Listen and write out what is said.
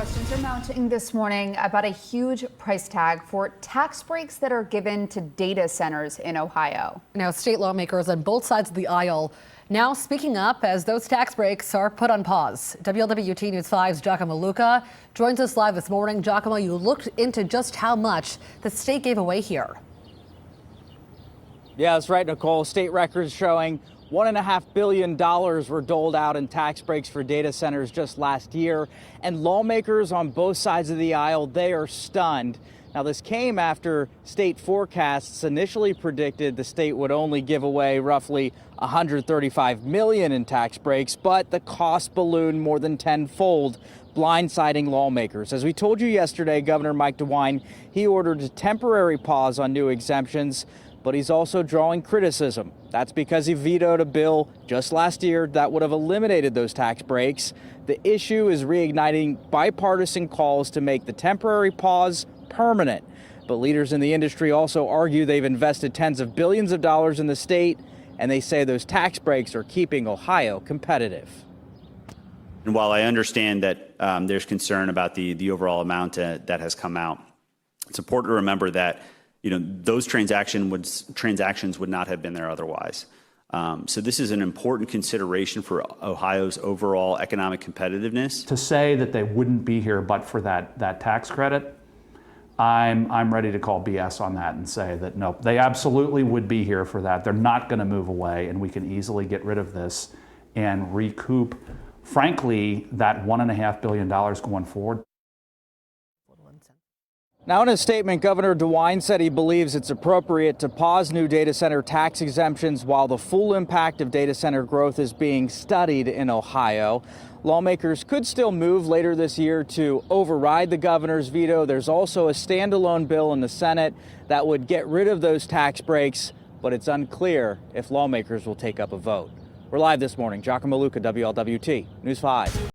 Questions are mounting this morning about a huge price tag for tax breaks that are given to data centers in Ohio. Now, state lawmakers on both sides of the aisle now speaking up as those tax breaks are put on pause. WLWT News 5's Giacomo Luca joins us live this morning. Giacomo, you looked into just how much the state gave away here. Yeah, that's right, Nicole. State records showing $1.5 billion were doled out in tax breaks for data centers just last year. And lawmakers on both sides of the aisle, they are stunned. Now, this came after state forecasts initially predicted the state would only give away roughly $135 million in tax breaks, but the cost ballooned more than tenfold, blindsiding lawmakers. As we told you yesterday, Governor Mike DeWine, he ordered a temporary pause on new exemptions, but he's also drawing criticism. That's because he vetoed a bill just last year that would have eliminated those tax breaks. The issue is reigniting bipartisan calls to make the temporary pause permanent. But leaders in the industry also argue they've invested tens of billions of dollars in the state, and they say those tax breaks are keeping Ohio competitive. And while I understand that there's concern about the overall amount that has come out, it's important to remember that those transactions would not have been there otherwise. So this is an important consideration for Ohio's overall economic competitiveness. To say that they wouldn't be here but for that tax credit, I'm ready to call BS on that and say that no, they absolutely would be here for that. They're not going to move away, and we can easily get rid of this and recoup, frankly, that $1.5 billion going forward. Now, in a statement, Governor DeWine said he believes it's appropriate to pause new data center tax exemptions while the full impact of data center growth is being studied in Ohio. Lawmakers could still move later this year to override the governor's veto. There's also a standalone bill in the Senate that would get rid of those tax breaks, but it's unclear if lawmakers will take up a vote. We're live this morning. Giacomo Luca, WLWT News 5.